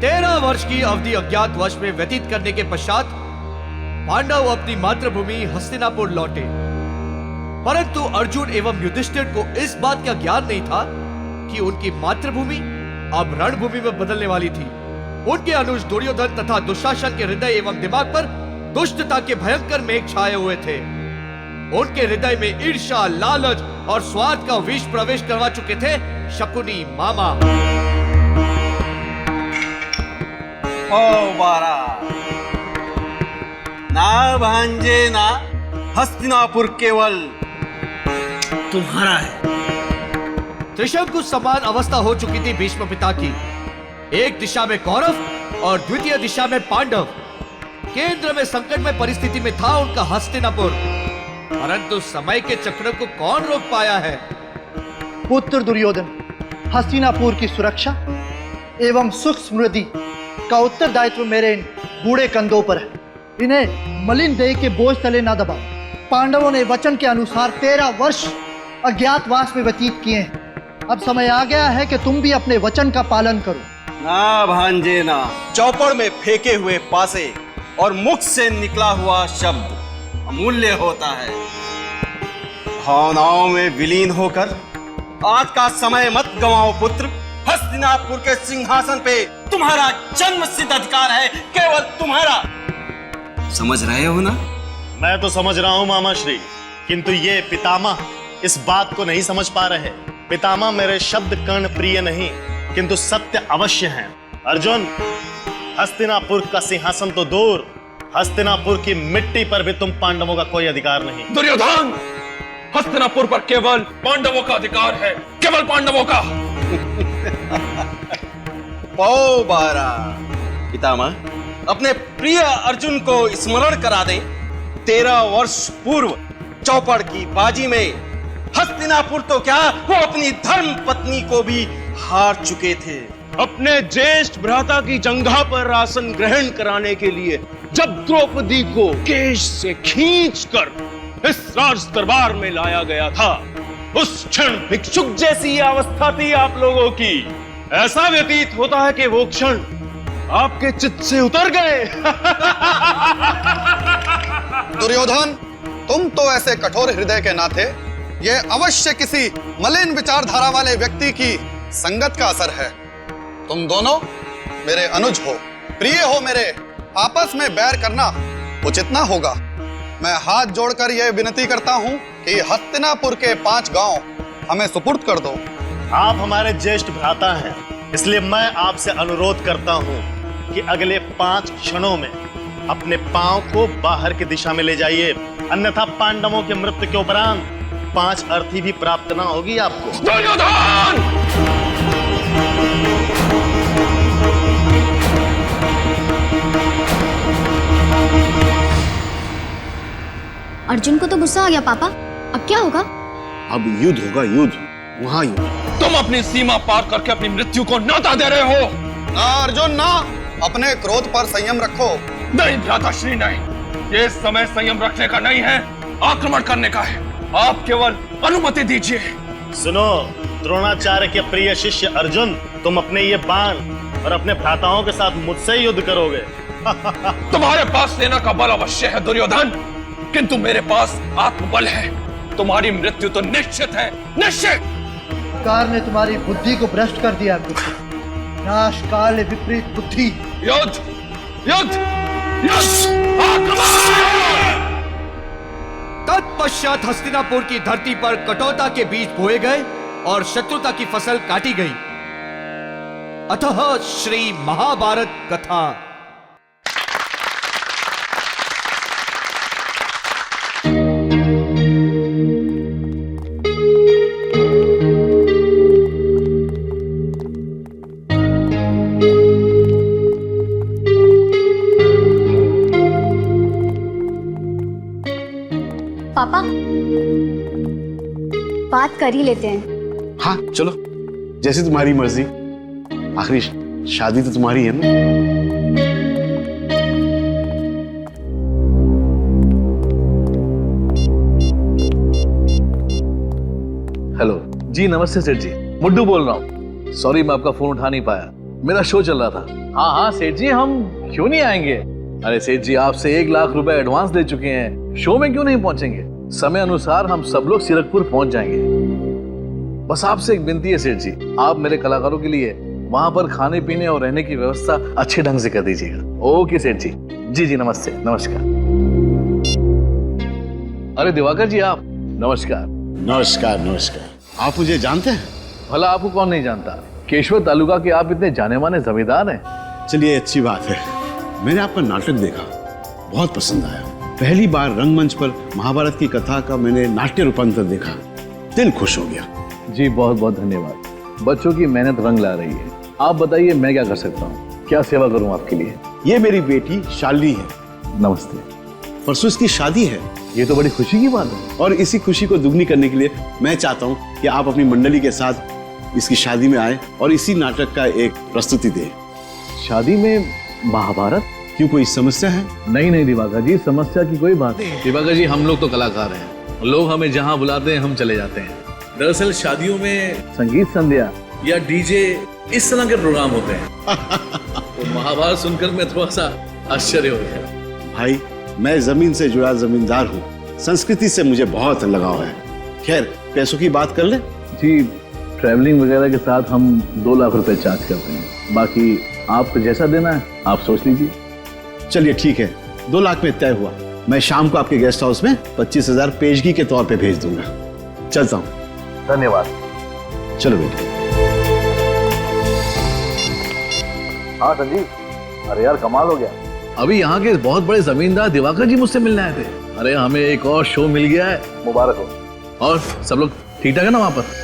13 वर्ष की अवधि अज्ञातवास में व्यतीत करने के पश्चात पांडव अपनी मातृभूमि हस्तिनापुर लौटे। परंतु अर्जुन एवं युधिष्ठिर को इस बात का ज्ञान नहीं था कि उनकी मातृभूमि अब रणभूमि में बदलने वाली थी। उनके अनुज दुर्योधन तथा दुशासन के हृदय एवं दिमाग पर दुष्टता के भयंकर मेघ छाए हुए थे। उनके हृदय में ईर्ष्या, लालच और स्वार्थ का विष प्रवेश करवा चुके थे शकुनी मामा। ओ बारा ना भांजे ना, हस्तिनापुर केवल तुम्हारा है। त्रिशंकु समान अवस्था हो चुकी थी भीष्म पिता की। एक दिशा में कौरव और द्वितीय दिशा में पांडव। केंद्र में संकटमय परिस्थिति में था उनका हस्तिनापुर, परंतु समय के चक्र को कौन रोक पाया है? पुत्र दुर्योधन, हस्तिनापुर की सुरक्षा एवं सुख समृद्धि का उत्तरदायित्व मेरे इन बूढ़े कंधों पर है। इन्हें मलिन देह के बोझ तले ना दबाओ। पांडवों ने वचन के अनुसार 13 वर्ष अज्ञातवास में व्यतीत किए हैं। अब समय आ गया है कि तुम भी अपने वचन का पालन करो। ना भांजे ना, चौपड़ में फेंके हुए पासे और मुख से निकला हुआ शब्द अमूल्य होता है। भावनाओं में विलीन होकर आज का समय मत गंवाओ पुत्र। हस्तिनापुर के सिंहासन पे तुम्हारा जन्म सिद्ध अधिकार है, केवल तुम्हारा। समझ रहे हो ना? मैं तो समझ रहा हूं मामा श्री, किंतु ये पितामह इस बात को नहीं समझ पा रहे। पितामह मेरे शब्द कर्ण प्रिय नहीं, किंतु सत्य अवश्य हैं। अर्जुन, हस्तिनापुर का सिंहासन तो दूर, हस्तिनापुर की मिट्टी पर भी तुम पांडवों का कोई अधिकार नहीं। दुर्योधन, हस्तिनापुर पर केवल पांडवों का अधिकार है, केवल पांडवों का। पौ बारा पितामह, अपने प्रिय अर्जुन को स्मरण करा दें। 13 वर्ष पूर्व चौपड़ की बाजी में हस्तिनापुर तो क्या, वो अपनी धर्म पत्नी को भी हार चुके थे। अपने ज्येष्ठ भ्राता की जंघा पर आसन ग्रहण कराने के लिए जब द्रौपदी को केश से खींचकर इस राज दरबार में लाया गया था, उस क्षण भिक्षुक जैसी अवस्था थी आप लोगों की। ऐसा व्यतीत होता है कि वो क्षण आपके चित्त से उतर गए। दुर्योधन, तुम तो ऐसे कठोर हृदय के नाते ये अवश्य किसी मलिन विचारधारा वाले व्यक्ति की संगत का असर है। तुम दोनों मेरे अनुज हो, प्रिय हो मेरे। आपस में बैर करना उचित ना होगा। मैं हाथ जोड़कर यह विनती करता हूं कि हस्तिनापुर के 5 गांव हमें सुपुर्द कर दो। आप हमारे ज्येष्ठ भ्राता हैं, इसलिए मैं आपसे अनुरोध करता हूं कि अगले 5 क्षणों में अपने पांव को बाहर की दिशा में ले जाइए, अन्यथा पांडवों के मृत्यु के उपरांत 5 अर्थी भी प्राप्त ना होगी आपको। दुर्योधन! अर्जुन को तो गुस्सा आ गया पापा, अब क्या होगा? अब युद्ध होगा, युद्ध, वहां युद्ध। तुम अपनी सीमा पार करके अपनी मृत्यु को न्योता दे रहे हो। ना अर्जुन ना, अपने क्रोध पर संयम रखो। नहीं भ्राताश्री, नहीं, ये समय संयम रखने का नहीं है, आक्रमण करने का है। आप केवल अनुमति दीजिए। सुनो द्रोणाचार्य के प्रिय शिष्य अर्जुन, तुम अपने ये बाण और अपने भ्राताओं के साथ मुझसे युद्ध करोगे। तुम्हारे पास सेना का बल अवश्य है दुर्योधन, किंतु मेरे पास आत्मबल है। तुम्हारी मृत्यु तो निश्चित है, निश्चित। कार ने तुम्हारी बुद्धि को भ्रष्ट कर दिया। नाश काल विपरीत बुद्धि। युद्ध, युद्ध, युद्ध, आक्रमण! तत्पश्चात हस्तिनापुर की धरती पर कटौता के बीज बोए गए और शत्रुता की फसल काटी गई। अतः श्री महाभारत कथा। पापा, बात कर ही लेते हैं। हाँ चलो, जैसी तुम्हारी मर्जी। आखिरी शादी तो तुम्हारी है ना। हेलो जी, नमस्ते सेठ जी, मुड्डू बोल रहा हूँ। सॉरी मैं आपका फोन उठा नहीं पाया। मेरा शो चल रहा था। हाँ हाँ सेठ जी, हम क्यों नहीं आएंगे? अरे सेठ जी, आपसे 1 लाख रुपए एडवांस ले चुके हैं, शो में क्यों नहीं पहुंचेंगे? समय अनुसार हम सब लोग सीरकपुर पहुंच जाएंगे। बस आपसे एक विनती है सेठ जी, आप मेरे कलाकारों के लिए वहां पर खाने पीने और रहने की व्यवस्था अच्छे ढंग से कर दीजिएगा। ओके सेठ जी। जी जी नमस्ते, नमस्कार। अरे दिवाकर जी आप, नमस्कार। नमस्कार नमस्कार। आप मुझे जानते हैं? भला आपको कौन नहीं जानता, केशवर तालुका के आप इतने जाने माने जमींदार हैं। चलिए अच्छी बात है। मैंने आपका नाटक देखा, बहुत पसंद आया। पहली बार रंगमंच पर महाभारत की कथा का मैंने नाट्य रूपांतर देखा, दिल खुश हो गया। जी बहुत बहुत धन्यवाद। बच्चों की मेहनत रंग ला रही है। आप बताइए मैं क्या कर सकता हूँ, क्या सेवा करूँ आपके लिए? ये मेरी बेटी शालिनी है। नमस्ते। परसों इसकी शादी है। ये तो बड़ी खुशी की बात है। और इसी खुशी को दुगनी करने के लिए मैं चाहता हूँ कि आप अपनी मंडली के साथ इसकी शादी में आए और इसी नाटक का एक प्रस्तुति दें। शादी में महाभारत? क्यों, कोई समस्या है? नहीं नहीं दिवाकर जी, समस्या की कोई बात नहीं। दिवाकर जी, हम लोग तो कलाकार हैं, लोग हमें जहाँ बुलाते हैं हम चले जाते हैं। दरअसल शादियों में संगीत संध्या या डीजे इस तरह के प्रोग्राम होते हैं। तो महाभारत सुनकर मैं थोड़ा सा आश्चर्य हो गया। भाई, मैं जमीन से जुड़ा जमींदार हूँ, संस्कृति से मुझे बहुत लगाव है। खैर, पैसों की बात कर ले। जी, ट्रैवलिंग वगैरह के साथ हम 2 लाख रुपए चार्ज करते हैं, बाकी आपको जैसा देना है आप सोच लीजिए। चलिए ठीक है, 2 लाख में तय हुआ। मैं शाम को आपके गेस्ट हाउस में 25,000 पेशगी के तौर पे भेज दूंगा। चलता हूँ। धन्यवाद। चलो बेटे। हाँ संजीव, अरे यार कमाल हो गया। अभी यहाँ के बहुत बड़े जमींदार दिवाकर जी मुझसे मिलने आए थे। अरे हमें एक और शो मिल गया है, मुबारक हो। और सब लोग ठीक ठाक है ना वहां पर?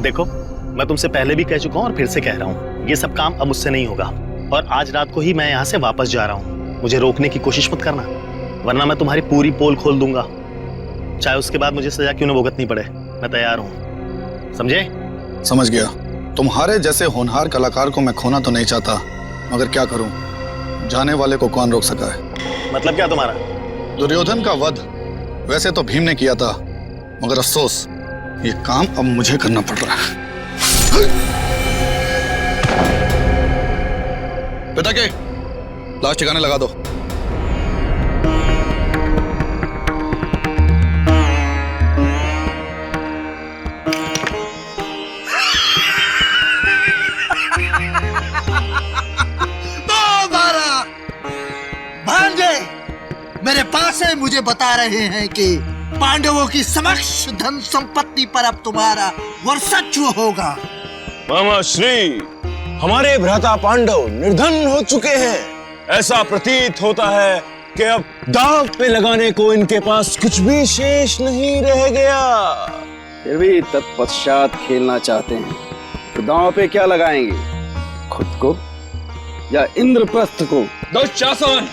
देखो, मैं तुमसे पहले भी कह चुका हूं और फिर से कह रहा हूं, ये सब काम अब मुझसे नहीं होगा। और आज रात को ही मैं यहाँ से वापस जा रहा हूँ। मुझे रोकने की कोशिश मत करना, वरना मैं तुम्हारी पूरी पोल खोल दूंगा। चाहे उसके बाद मुझे सजा क्यों न भुगतनी पड़े, मैं तैयार हूँ। समझे? समझ गया। तुम्हारे जैसे होनहार कलाकार को मैं खोना तो नहीं चाहता, मगर क्या करूं, जाने वाले को कौन रोक सका है। मतलब क्या तुम्हारा? दुर्योधन का वध वैसे तो भीम ने किया था, मगर अफसोस ये काम अब मुझे करना पड़ रहा है। पिता के लाश ठिकाने लगा दो। भांजे मेरे पास है, मुझे बता रहे हैं कि पांडवों की समक्ष धन संपत्ति पर अब तुम्हारा वर्चस्व होगा। मामा श्री, हमारे भ्राता पांडव निर्धन हो चुके हैं। ऐसा प्रतीत होता है कि अब दांव पे लगाने को इनके पास कुछ भी शेष नहीं रह गया। फिर भी तत्पश्चात खेलना चाहते हैं तो दांव पे क्या लगाएंगे, खुद को या इंद्रप्रस्थ को? दुशासन,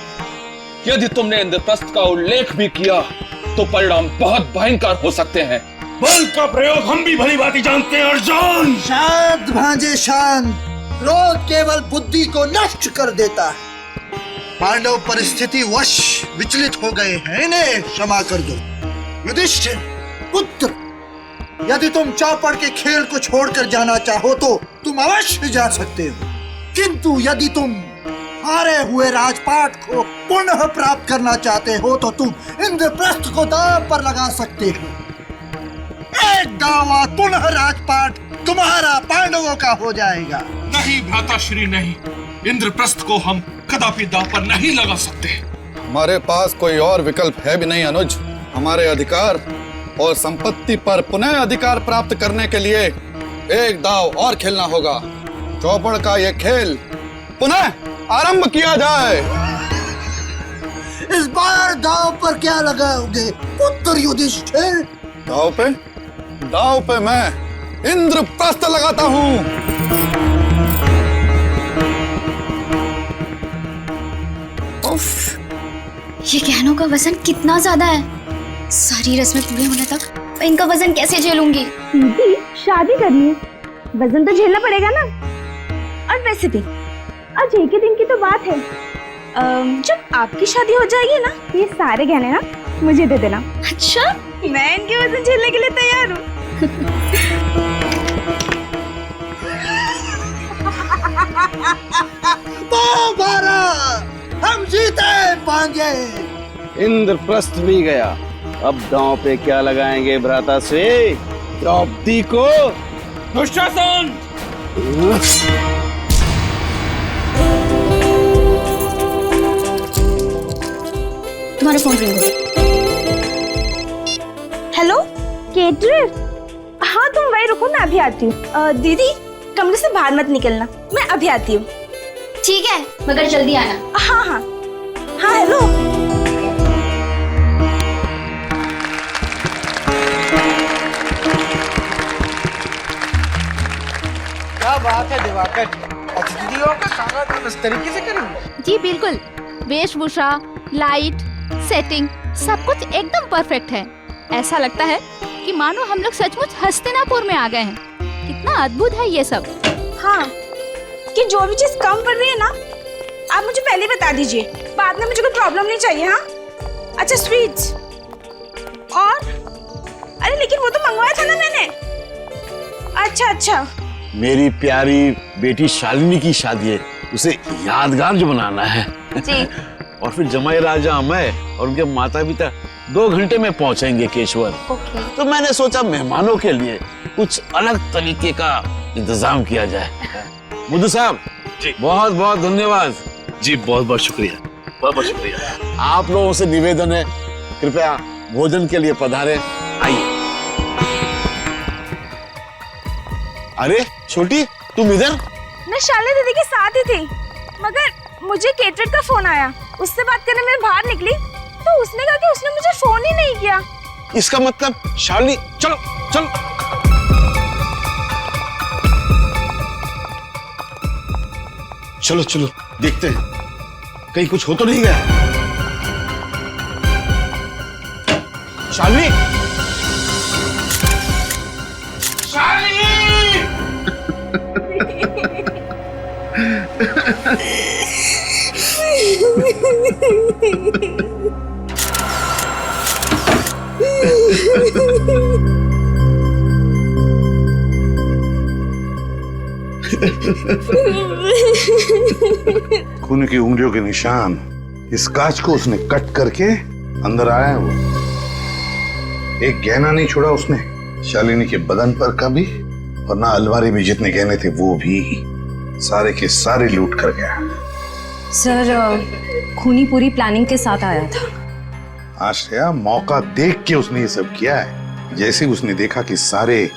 यदि तुमने इंद्रप्रस्थ का उल्लेख भी किया तो परिणाम बहुत भयंकर हो सकते हैं। बल का प्रयोग हम भी भली भांति जानते हैं अर्जुन। शांत भांजे शांत, क्रोध केवल बुद्धि को नष्ट कर देता है। पांडव परिस्थिति वश विचलित हो गए हैं, इन्हें क्षमा कर दो। युधिष्ठिर पुत्र, यदि तुम चौपड़ के खेल को छोड़कर जाना चाहो तो तुम अवश्य जा सकते हो, किंतु यदि तुम हारे हुए राजपाट को पुनः प्राप्त करना चाहते हो तो तुम इंद्रप्रस्थ को दांव पर लगा सकते हो। एक दावा पुनः राजपाट तुम्हारा पांडवों का हो जाएगा। नहीं भ्राता श्री, नहीं, इंद्रप्रस्थ को हम कदापि दांव पर नहीं लगा सकते। हमारे पास कोई और विकल्प है भी नहीं अनुज। हमारे अधिकार और संपत्ति पर पुनः अधिकार प्राप्त करने के लिए एक दाव और खेलना होगा। चौपड़ का यह खेल पुनः आरंभ किया जाए। इस बार दाव पर क्या लगाओगे पुत्र युधिष्ठिर? दाव पे मैं इंद्रप्रस्थ लगाता हूँ। उफ, ये गहनों का वजन कितना ज्यादा है। सारी रस्में पूरे होने तक मैं इनका वजन कैसे झेलूंगी? दीदी, शादी करनी है, वजन तो झेलना पड़ेगा ना। और वैसे भी आज एक ही दिन की तो बात है। जब आपकी शादी हो जाएगी ना, ये सारे गहने ना मुझे दे देना। अच्छा, मैं इनके वजन झेलने के लिए तैयार हूँ। तो बारा हम जीते पाएंगे। इंद्रप्रस्थ भी गया, अब दांव पे क्या लगाएंगे भ्राता से? द्रौपदी को। दुशासन! तुम्हारा फोन रिंग हो। Hello caterer? हाँ तुम वही रुको, मैं अभी आती हूँ। दीदी कमरे से बाहर मत निकलना, मैं अभी आती हूँ। ठीक है, मगर जल्दी आना। हाँ हाँ हाँ। हेलो। क्या बात है दिवाकर, अतिथियों का स्वागत इस तरीके से करेंगे? जी बिल्कुल, वेशभूषा, लाइट, सेटिंग सब कुछ एकदम परफेक्ट है। ऐसा लगता है कि मानो हम लोग सचमुच हस्तिनापुर में आ गए हैं। कितना अद्भुत है ये सब। हाँ, कि जो भी चीज कम पड़ रही है ना, आप मुझे पहले बता दीजिए, बाद में मुझे कोई प्रॉब्लम नहीं चाहिए। हाँ अच्छा, स्वीट्स और अरे लेकिन वो तो मंगवाया था ना मैंने। अच्छा अच्छा। मेरी प्यारी बेटी शालिनी की शादी है, उसे यादगार जो बनाना है। जी। और फिर जमाई राजा मैं और उनके माता पिता 2 घंटे में पहुंचेंगे केशवर। तो मैंने सोचा मेहमानों के लिए कुछ अलग तरीके का इंतजाम किया जाए। मुद्दू साहब जी, बहुत बहुत धन्यवाद। जी बहुत बहुत शुक्रिया, बहुत बहुत शुक्रिया। आप लोगों से निवेदन है, कृपया भोजन के लिए पधारें। आइए। अरे छोटी, तुम इधर? मैं शालिनी दीदी के साथ ही थी, मगर मुझे केटरर का फोन आया। उससे बात करने मैं बाहर निकली तो उसने कहा कि उसने मुझे फोन ही नहीं किया। इसका मतलब शालिनी, चलो चलो। चलो चलो देखते हैं कहीं कुछ हो तो नहीं गया। शालिनी, खून की उंगलियों के निशान, इस कांच को उसने कट करके अंदर आया है। वो एक गहना नहीं छोड़ा उसने शालिनी के बदन पर का भी, और ना अलमारी में जितने गहने थे वो भी, सारे के सारे लूट कर गया। सर, खूनी पूरी प्लानिंग के साथ आया था। आश्रया, मौका देख के उसने ये सब किया है। जैसे उसने देखा कि सारे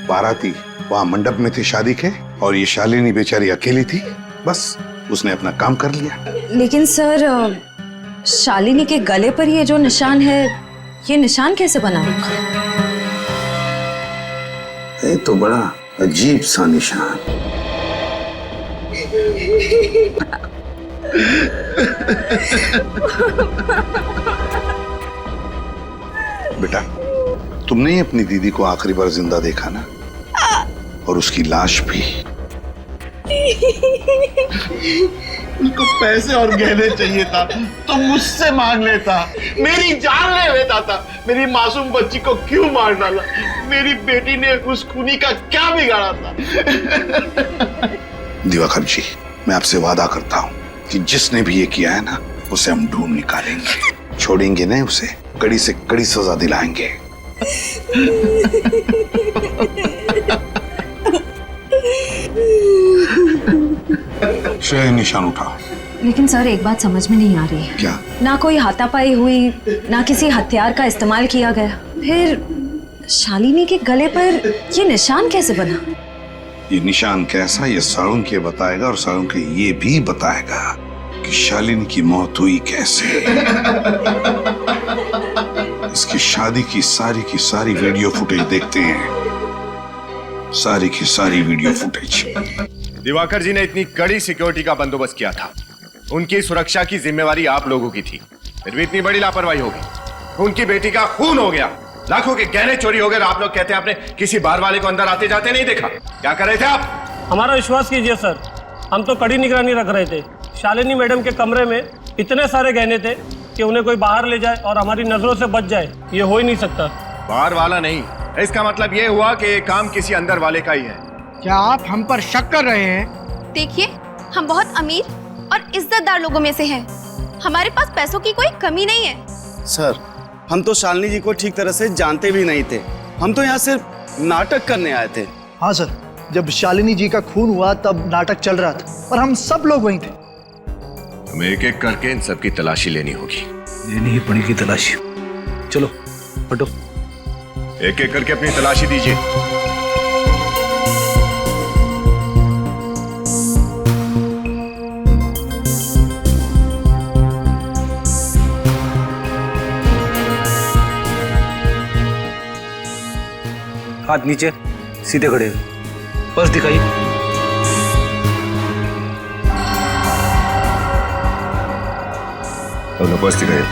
बाराती वहां मंडप में थे शादी के, और ये शालिनी बेचारी अकेली थी, बस उसने अपना काम कर लिया। लेकिन सर, शालिनी के गले पर ये जो निशान है, ये निशान कैसे बना? ये तो बड़ा अजीब सा निशान। बेटा, तुमने ही अपनी दीदी को आखिरी बार जिंदा देखा ना, और उसकी लाश भी। उसको पैसे और गहने चाहिए था तो मुझसे मांग लेता, मेरी जान ले लेता था। मेरी मासूम बच्ची को क्यों मार डाला? मेरी बेटी ने उस खूनी का क्या बिगाड़ा था? दिवाकर जी, मैं आपसे वादा करता हूँ कि जिसने भी ये किया है ना, उसे हम ढूंढ निकालेंगे, छोड़ेंगे नहीं उसे, कड़ी से कड़ी सजा दिलाएंगे। निशान उठा। लेकिन सर, एक बात समझ में नहीं आ रही है। क्या? ना कोई हाथापाई हुई, ना किसी हथियार का इस्तेमाल किया गया, फिर शालिनी के गले पर ये निशान कैसे बना? ये निशान कैसा, ये साळुंके बताएगा, और साळुंके ये भी बताएगा कि शालिनी की मौत हुई कैसे। इसकी शादी की सारी वीडियो फुटेज देखते हैं, सारी की सारी वीडियो फुटेज। दिवाकर जी ने इतनी कड़ी सिक्योरिटी का बंदोबस्त किया था, उनकी सुरक्षा की जिम्मेवारी आप लोगों की थी, फिर भी इतनी बड़ी लापरवाही हो गई। उनकी बेटी का खून हो गया, लाखों के गहने चोरी हो गए, आप लोग कहते हैं आपने किसी बार वाले को अंदर आते जाते नहीं देखा। क्या कर रहे थे आप? हमारा विश्वास कीजिए सर, हम तो कड़ी निगरानी रख रहे थे। शालिनी मैडम के कमरे में इतने सारे गहने थे कि उन्हें कोई बाहर ले जाए और हमारी नजरों से बच जाए, ये हो ही नहीं सकता। बाहर वाला नहीं, इसका मतलब ये हुआ कि ये काम किसी अंदर वाले का ही है। क्या आप हम पर शक कर रहे हैं? देखिए, हम बहुत अमीर और इज्जतदार लोगों में से हैं। हमारे पास पैसों की कोई कमी नहीं है। सर, हम तो शालिनी जी को ठीक तरह से जानते भी नहीं थे। हम तो यहाँ सिर्फ नाटक करने आए थे। हाँ सर, जब शालिनी जी का खून हुआ तब नाटक चल रहा था और हम सब लोग वहीं थे। हमें एक एक करके इन सबकी तलाशी लेनी होगी। लेनी ही पड़ेगी तलाशी। चलो हटो। एक एक करके अपनी तलाशी दीजिए। हाथ नीचे, सीधे खड़े, पर्स दिखाइए। पर्स दिखाइए।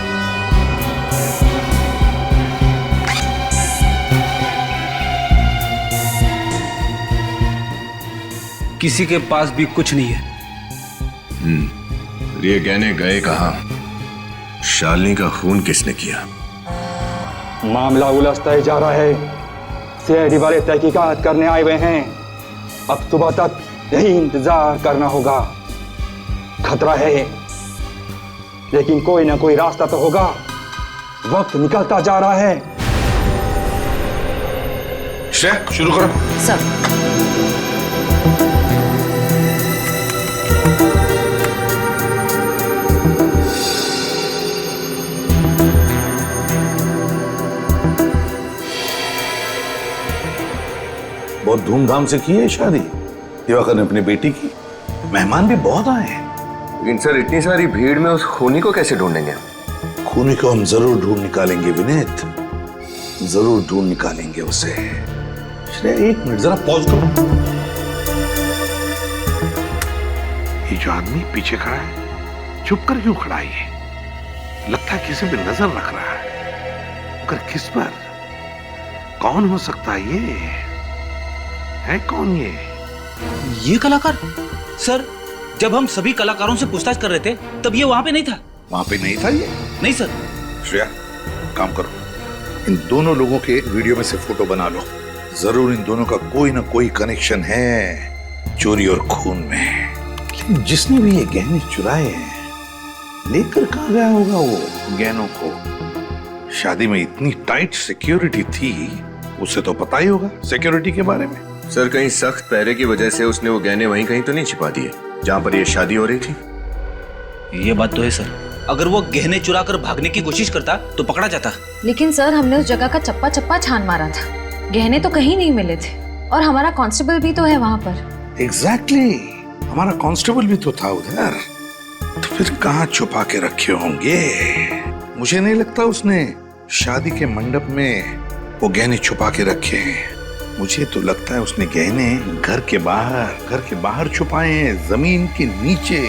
किसी के पास भी कुछ नहीं है। ये गहने गए कहाँ? शालिनी का खून किसने किया? मामला उलझता ही जा रहा है। सीआईडी वाले तहकीकात करने आए हुए हैं। अब सुबह तक यही इंतजार करना होगा। खतरा है, लेकिन कोई ना कोई रास्ता तो होगा। वक्त निकलता जा रहा है। श्रेया, शुरू करो। सब बहुत धूमधाम से की है शादी दिवाकर ने अपनी बेटी की। मेहमान भी बहुत आए हैं। लेकिन सर, इतनी सारी भीड़ में उस खूनी को कैसे ढूंढेंगे? खूनी को हम जरूर ढूंढ निकालेंगे विनीत, जरूर ढूंढ निकालेंगे उसे। श्रेया, एक मिनट जरा पॉज करो। ये जो आदमी पीछे खड़ा है, चुप कर क्यों खड़ा है? ये लगता है किसी पे नजर रख रहा है। मगर किस पर? कौन हो सकता है ये? है कौन ये कलाकार? सर, जब हम सभी कलाकारों से पूछताछ कर रहे थे तब ये वहां पे नहीं था। वहां पे नहीं था ये? नहीं सर। श्रेया, काम करो, इन दोनों लोगों के वीडियो में से फोटो बना लो। जरूर इन दोनों का कोई ना कोई कनेक्शन है चोरी और खून में। लेकिन जिसने भी ये गहने चुराए हैं, लेकर कहां गया होगा वो गहनों को? शादी में इतनी टाइट सिक्योरिटी थी, उसे तो पता ही होगा सिक्योरिटी के बारे में। सर, कहीं सख्त पहरे की वजह से उसने वो गहने वहीं कहीं तो नहीं छिपा दिए जहां पर ये शादी हो रही थी? ये बात तो है सर। अगर वो गहने चुरा कर भागने की कोशिश करता तो पकड़ा जाता। लेकिन सर, हमने उस जगह का चप्पा चप्पा छान मारा था। गहने तो कहीं नहीं मिले थे और हमारा कांस्टेबल भी तो है वहां पर। एग्जैक्टली, हमारा कांस्टेबल भी तो था उधर। तो फिर कहां छुपा के रखे होंगे? मुझे नहीं लगता उसने शादी के मंडप में वो गहने छुपा के रखे हैं। मुझे तो लगता है उसने गहने घर के बाहर छुपाए हैं, जमीन के नीचे।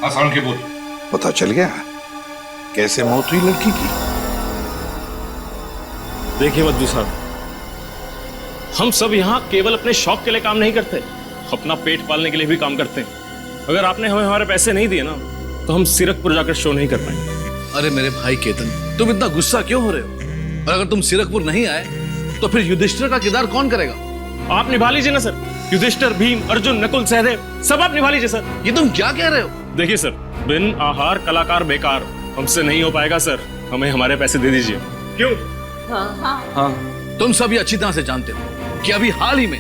आसान के बोल। पता चल गया कैसे मौत हुई लड़की की? देखिए बद्दू साहब, हम सब यहाँ केवल अपने शौक के लिए काम नहीं करते, अपना पेट पालने के लिए भी काम करते हैं। अगर आपने हमें हमारे पैसे नहीं दिए ना, तो हम सीरकपुर जाकर शो नहीं कर पाएंगे। अरे मेरे भाई केतन, तुम इतना गुस्सा क्यों हो रहे हो? और अगर तुम सीरकपुर नहीं आए तो फिर युधिष्ठिर का किरदार कौन करेगा? आप निभा लीजिए ना सर। युधिष्ठिर, भीम, अर्जुन, नकुल, सहदेव, सब आप निभा लीजिए सर। ये तुम क्या कह रहे हो? देखिए सर, बिन आहार कलाकार बेकार, हमसे नहीं हो पाएगा सर। हमें हमारे पैसे दे दीजिए। क्यों? हाँ, तुम सभी अच्छी तरह से जानते हो कि अभी हाल ही में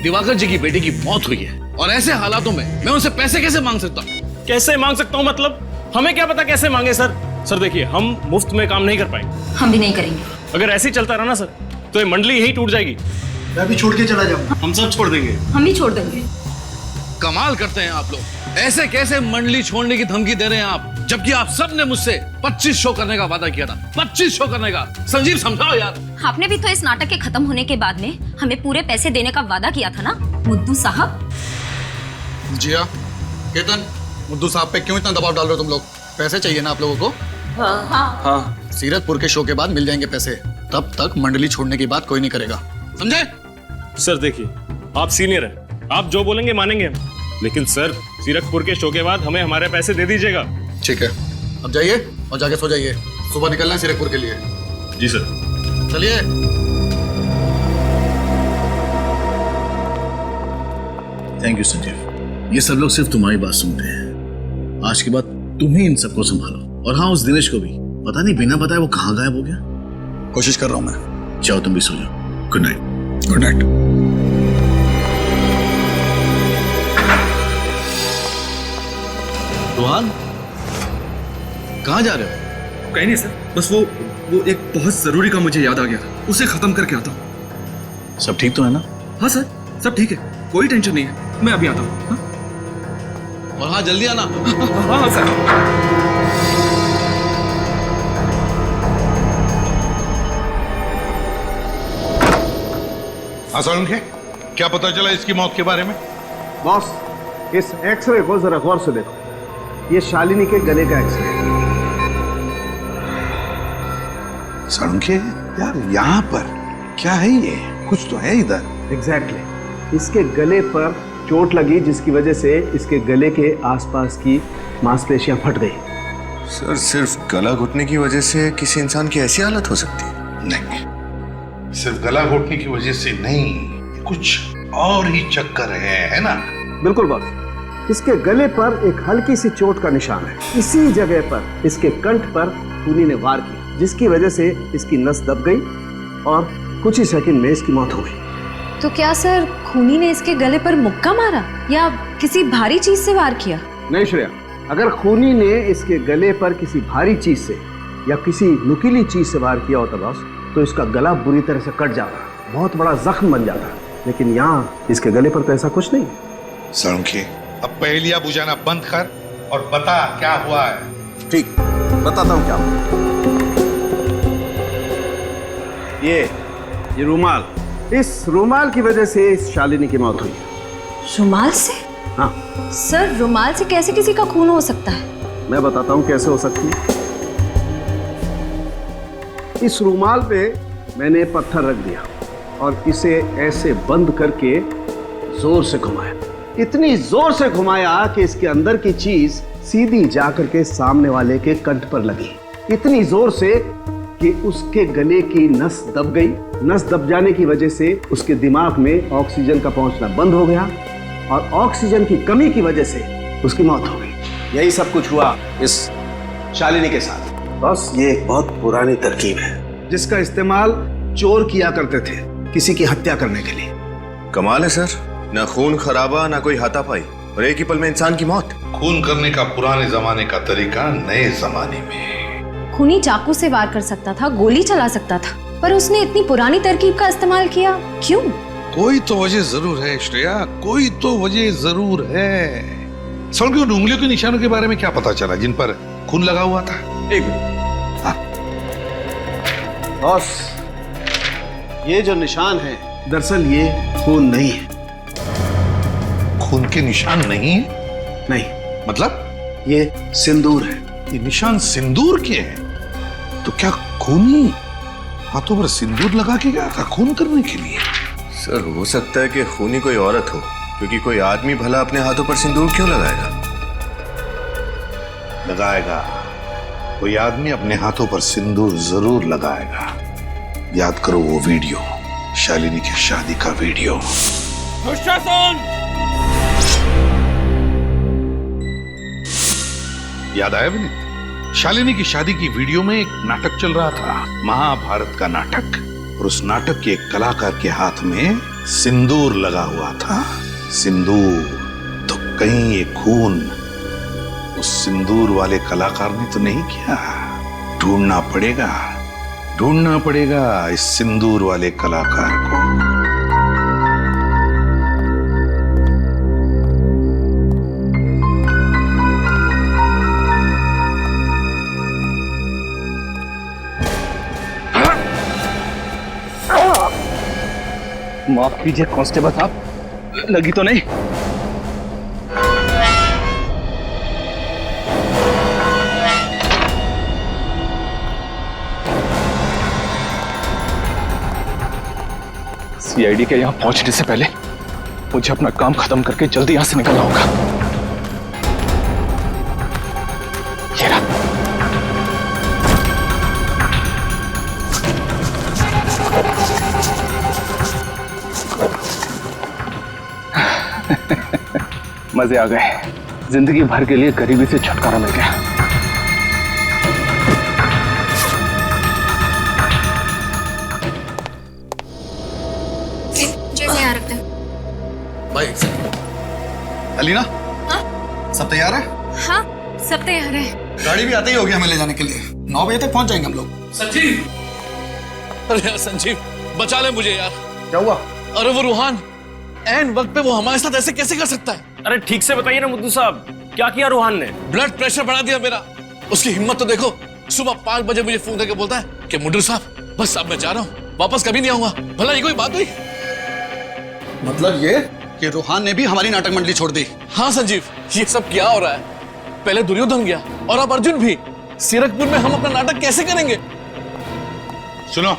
दिवाकर जी की बेटी की मौत हुई है, और ऐसे हालातों में मैं उनसे पैसे कैसे मांग सकता हूँ? कैसे मांग सकता हूँ मतलब? हमें क्या पता कैसे मांगे सर। सर देखिए, हम मुफ्त में काम नहीं कर पाएंगे। हम भी नहीं करेंगे। अगर ऐसे ही चलता रहा ना सर, तो ये मंडली यही टूट जाएगी। मैं भी छोड़ के चला जाऊंगा। हम सब छोड़ देंगे। हम भी छोड़ देंगे। कमाल करते हैं आप लोग। ऐसे कैसे मंडली छोड़ने की धमकी दे रहे हैं आप, जबकि आप सब ने मुझसे 25 शो करने का वादा किया था। 25 शो करने का। संजीव, समझाओ यार। आपने भी तो इस नाटक के खत्म होने के बाद में हमें पूरे पैसे देने का वादा किया था ना मुद्दू साहब। जिया, केतन, मुद्दू साहब पे क्यों इतना दबाव डाल रहे हो तुम लोग? पैसे चाहिए ना आप लोगों को? हाँ सीरतपुर के शो के बाद मिल जाएंगे पैसे, तब तक मंडली छोड़ने की बात कोई नहीं करेगा, समझे? सर देखिए, आप सीनियर हैं, आप जो बोलेंगे मानेंगे हम, लेकिन सर सीरतपुर के शो के बाद हमें हमारे पैसे दे दीजिएगा। ठीक है, अब जाइए और जाके सो जाइए, सुबह निकलना है सीरतपुर के लिए। जी सर। चलिए। थैंक यू संजीव, ये सब लोग सिर्फ तुम्हारी बात सुनते हैं। आज के बाद तुम ही इन सबको संभालो। और हाँ, उस दिनेश को भी पता नहीं बिना बताए वो कहाँ गायब हो गया। कोशिश कर रहा हूं मैं। जाओ तुम भी सो जाओ। Good night. Good night. Rohan, कहाँ जा रहे हो? कहीं नहीं सर, बस वो एक बहुत जरूरी काम मुझे याद आ गया था, उसे खत्म करके आता हूँ। सब ठीक तो है ना? हाँ सर, सब ठीक है, कोई टेंशन नहीं है, मैं अभी आता हूँ। हाँ? और हाँ, जल्दी आना। हाँ सर। सोलंकी, क्या पता चला इसकी मौत के बारे में? बॉस, इस एक्सरे को जरा गौर से देखो, ये शालिनी के गले का एक्सरे है। सोलंकी, यार यहाँ पर क्या है ये? कुछ तो है इधर। एग्जैक्टली, इसके गले पर चोट लगी जिसकी वजह से इसके गले के आसपास की मांसपेशियां फट गई। सर, सिर्फ गला घुटने की वजह से किसी इंसान की ऐसी हालत हो सकती है? नहीं, सिर्फ गला घोटने की वजह से नहीं, कुछ और ही चक्कर है ना? बिल्कुल बॉस, इसके गले पर एक हल्की सी चोट का निशान है। इसी जगह पर इसके कंठ पर खूनी ने वार किया, जिसकी वजह से इसकी नस दब गई और कुछ ही सेकंड में इसकी मौत हो गई। तो क्या सर खूनी ने इसके गले पर मुक्का मारा या किसी भारी चीज से वार किया? नहीं श्रेया, अगर खूनी ने इसके गले पर किसी भारी चीज से या किसी नुकीली चीज से वार किया होता बॉस, तो इसका गला बुरी तरह से कट जाता, बहुत बड़ा जख्म बन जाता। लेकिन यहाँ इसके गले पर तो ऐसा कुछ नहीं। सोलंकी, अब पहेलियां बुझाना बंद कर और बता क्या हुआ है। ठीक, बताता हूँ क्या हुआ। ये रूमाल, इस रूमाल की वजह से इस शालिनी की मौत हुई। रुमाल से? हाँ सर, रुमाल से कैसे किसी का खून हो सकता है? मैं बताता हूँ कैसे हो सकती है। इस रूमाल पे मैंने पत्थर रख दिया और इसे ऐसे बंद करके जोर से घुमाया, इतनी जोर से घुमाया कि इसके अंदर की चीज सीधी जाकर के सामने वाले के कंठ पर लगी, इतनी जोर से कि उसके गले की नस दब गई। नस दब जाने की वजह से उसके दिमाग में ऑक्सीजन का पहुंचना बंद हो गया और ऑक्सीजन की कमी की वजह से उसकी मौत हो गई। यही सब कुछ हुआ इस शालिनी के साथ। बस ये एक बहुत पुरानी तरकीब है जिसका इस्तेमाल चोर किया करते थे किसी की हत्या करने के लिए। कमाल है सर, ना खून खराबा ना कोई हाथापाई और एक ही पल में इंसान की मौत। खून करने का पुराने जमाने का तरीका नए जमाने में। खूनी चाकू से वार कर सकता था, गोली चला सकता था, पर उसने इतनी पुरानी तरकीब का इस्तेमाल किया, क्यों? कोई तो वजह जरूर है श्रेया, कोई तो वजह जरूर है। सोलंकी, उन उंगलियों के निशानों के बारे में क्या पता चला जिन पर खून लगा हुआ था? एक मिनट। बॉस, ये जो निशान है दरअसल ये खून नहीं है। खून के निशान नहीं है? नहीं, मतलब ये सिंदूर है। ये निशान सिंदूर के हैं? तो क्या खूनी हाथों पर सिंदूर लगा के गया था खून करने के लिए? सर, हो सकता है कि खूनी कोई औरत हो, क्योंकि कोई आदमी भला अपने हाथों पर सिंदूर क्यों लगाएगा? लगाएगा, कोई आदमी अपने हाथों पर सिंदूर जरूर लगाएगा। याद करो वो वीडियो, शालिनी की शादी का वीडियो। याद आया विनीत? शालिनी की शादी की वीडियो में एक नाटक चल रहा था, महाभारत का नाटक, और उस नाटक के एक कलाकार के हाथ में सिंदूर लगा हुआ था। सिंदूर, तो कहीं ये खून उस सिंदूर वाले कलाकार ने तो नहीं किया? ढूंढना पड़ेगा इस सिंदूर वाले कलाकार को। माफ कीजिए कांस्टेबल साहब, लगी तो नहीं? सीआईडी के यहाँ पहुंचने से पहले मुझे अपना काम खत्म करके जल्दी यहां से निकलना होगा। ये रहा। मजे आ गए, जिंदगी भर के लिए गरीबी से छुटकारा मिल गया। भाई अलीना, सब तैयार है? हाँ, सब तैयार है। गाड़ी भी आते ही होगी हमें ले जाने के लिए। 9 बजे तक पहुंच जाएंगे हम लोग। संजीव, अरे यार संजीव, बचा ले मुझे यार। क्या हुआ? अरे वो रूहान एंड वक्त पे वो हमारे साथ ऐसे कैसे कर सकता है? अरे ठीक से बताइए ना मुद्दू साहब, क्या किया रूहान ने? ब्लड प्रेशर बढ़ा दिया मेरा। उसकी हिम्मत तो देखो, सुबह 5 बजे मुझे फोन करके बोलता है कि मुद्दू साहब बस अब मैं जा रहा हूँ, वापस कभी नहीं आऊंगा। भला ये कोई बात हुई? मतलब ये कि रूहान ने भी हमारी नाटक मंडली छोड़ दी? हाँ संजीव, ये सब क्या हो रहा है? पहले दुर्योधन गया और अब अर्जुन भी। सीरकपुर में हम अपना नाटक कैसे करेंगे? सुनो,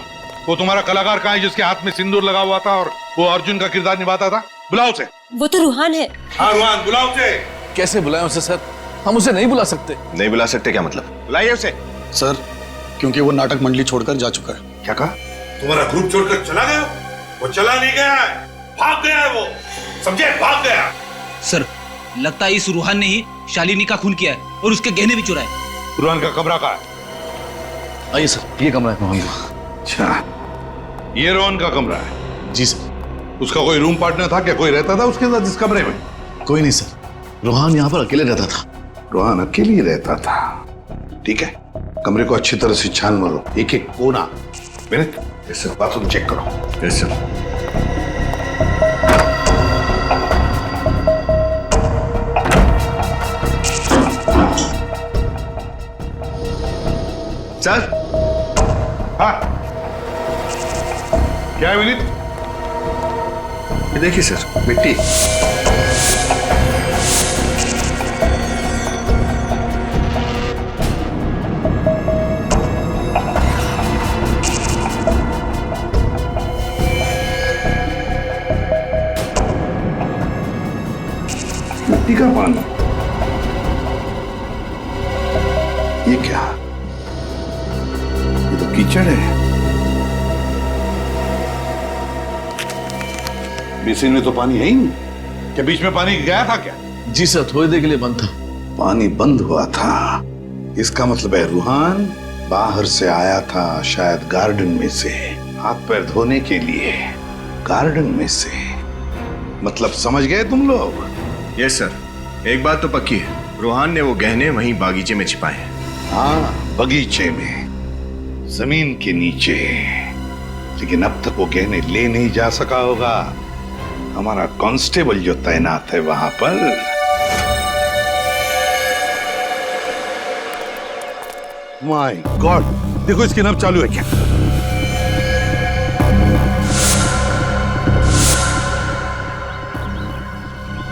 वो तुम्हारा कलाकार कहाँ है जिसके हाथ में सिंदूर लगा हुआ था और वो अर्जुन का किरदार निभाता था? बुलाओ उसे। वो तो रूहान है। हाँ रूहान, बुलाओ उसे। कैसे बुलाएं उसे सर? हम उसे नहीं बुला सकते। नहीं बुला सकते क्या मतलब? बुलाइए उसे। सर, क्योंकि वो नाटक मंडली छोड़कर जा चुका है। क्या कहा? तुम्हारा ग्रुप छोड़कर चला गया? वो चला नहीं गया है, भाग गया है वो, समझे? भाग गया। सर, लगता है इस रूहान ने ही शालिनी का खून किया है और उसके गहने भी चुराए। रूहान का कमरा कहाँ है? आइए सर, ये कमरा है रोहन का। अच्छा, ये रोहन का कमरा है? जी सर। उसका कोई रूम पार्टनर था क्या? कोई रहता था उसके साथ इस कमरे में? कोई नहीं सर, रोहन यहाँ पर अकेले रहता था। रोहन अकेले ही रहता था? ठीक है, कमरे को अच्छी तरह से छान मारो, एक एक कोना। मिनट, इससे बाथरूम चेक करो। Yes sir. सर। हाँ, क्या है विनीत? ये देखिए सर, मिट्टी। मिट्टी का पानी? ये क्या? ये तो कीचड़ है। बेसिन में तो पानी है ही नहीं। क्या बीच में पानी गया था क्या? जी सर, थोड़ी देर के लिए बंद था। पानी बंद हुआ था, इसका मतलब है रूहान बाहर से आया था, शायद गार्डन में से, हाथ पैर धोने के लिए। गार्डन में से मतलब समझ गए तुम लोग? यस सर, एक बात तो पक्की है, रूहान ने वो गहने वहीं बागीचे में छिपाए हैं। हाँ, बगीचे में, जमीन के नीचे। लेकिन अब तक वो गहने ले नहीं जा सका होगा। हमारा कांस्टेबल जो तैनात है वहां पर। माय गॉड, देखो इसकी नब्ज चालू है क्या?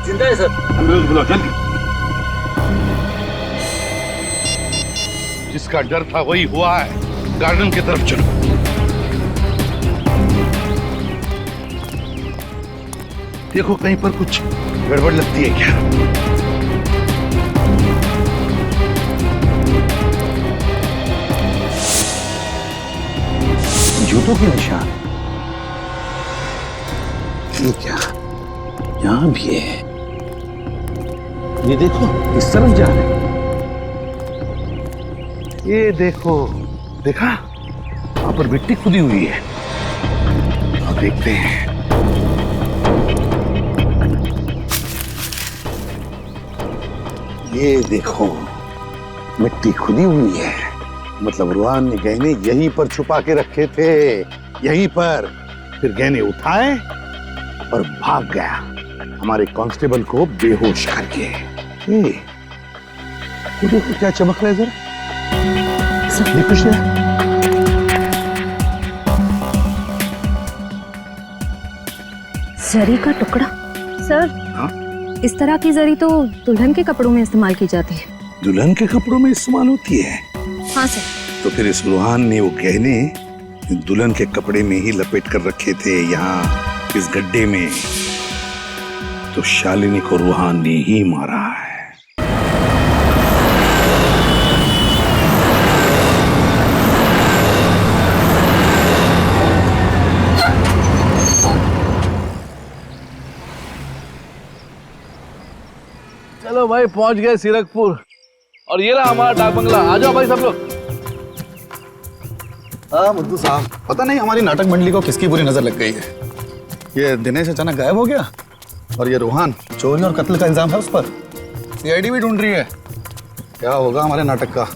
जिंदा है सर। एम्बुलेंस बुलाओ जल्दी। जिसका डर था वही हुआ है। गार्डन की तरफ चलो। देखो कहीं पर कुछ गड़बड़ लगती है क्या? जूतों के निशान। ये क्या? यहां भी है। ये देखो, इस तरफ जा रहे हैं। ये देखो, देखा? वहां पर मिट्टी खुदी हुई है। अब देखते हैं। ये देखो, मिट्टी खुदी हुई है। मतलब रूहान ने गहने यहीं पर छुपा के रखे थे, यहीं पर। फिर गहने उठाए और भाग गया, हमारे कांस्टेबल को बेहोश करके। ये देखो क्या चमक रहा है जरा। ये कुछ नहीं। जरी का टुकड़ा? सर, हाँ? इस तरह की जरी तो दुल्हन के कपड़ों में इस्तेमाल की जाती है। दुल्हन के कपड़ों में इस्तेमाल होती है? हाँ सर। तो फिर इस रूहान ने वो गहने दुल्हन के कपड़े में ही लपेट कर रखे थे यहाँ इस गड्ढे में तो शालिनी को रूहान ने ही मारा है। चलो भाई पहुंच गए सीरकपुर और ये रहा हमारा डाक बंगला। आ जाओ भाई सब लोग। मुद्दू साहब, पता नहीं हमारी नाटक मंडली को किसकी बुरी नजर लग गई है। ये दिनेश अचानक गायब हो गया और ये रूहान, चोरी और कत्ल का इल्जाम है उस पर। सीआईडी भी ढूंढ रही है। क्या होगा हमारे नाटक का?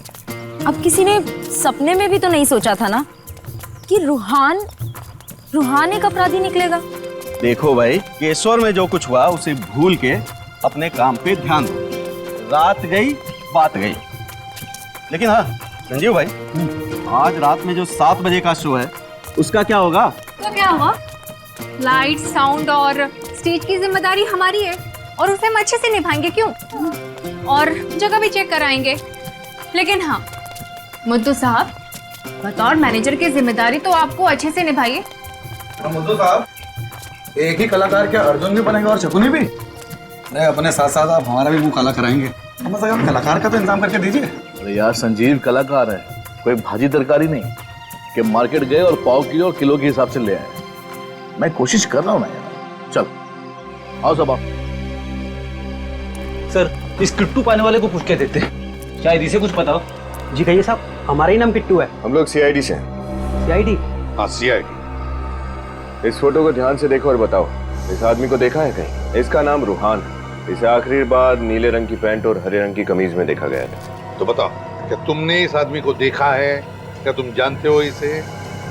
अब किसी ने सपने में भी तो नहीं सोचा था ना कि रूहान एक अपराधी निकलेगा। देखो भाई, केशवर में जो कुछ हुआ उसे भूल के अपने काम पे ध्यान दो। रात गई बात गई। लेकिन हाँ संजीव भाई, आज रात में जो 7 बजे का शो है उसका क्या होगा? तो क्या होगा? लाइट, साउंड और स्टेज की जिम्मेदारी हमारी है और उसे हम अच्छे से निभाएंगे। क्यों? और जगह भी चेक कराएंगे। लेकिन हाँ मुद्दू साहब, बतौर मैनेजर की जिम्मेदारी तो आपको अच्छे से निभाइए। मुद्दू साहब, एक ही कलाकार क्या अर्जुन भी बनेगा और शकुनी भी? अरे अपने साथ साथ आप हमारा भी मुंह काला कराएंगे। कम से कम कलाकार का तो इंतजाम करके दीजिए। अरे यार संजीव कलाकार है, कोई भाजी तरकारी नहीं कि मार्केट गए और पाव किलो और किलो के हिसाब से ले आए। मैं कोशिश कर रहा हूँ ना यार। चल आओ सब आओ। सर, इस किट्टू पाने वाले को पूछ के देते हैं, शायद इसे कुछ पता हो। जी कहिए साहब, हमारा ही नाम किट्टू है। हम लोग सीआईडी से हैं। सीआईडी? हाँ सीआईडी। इस फोटो को ध्यान से देखो और बताओ, इस आदमी को देखा है कहीं? इसका नाम रूहान है। इसे आखिरी बार नीले रंग की पैंट और हरे रंग की कमीज में देखा गया था। तो बताओ, क्या तुमने इस आदमी को देखा है? क्या तुम जानते हो इसे?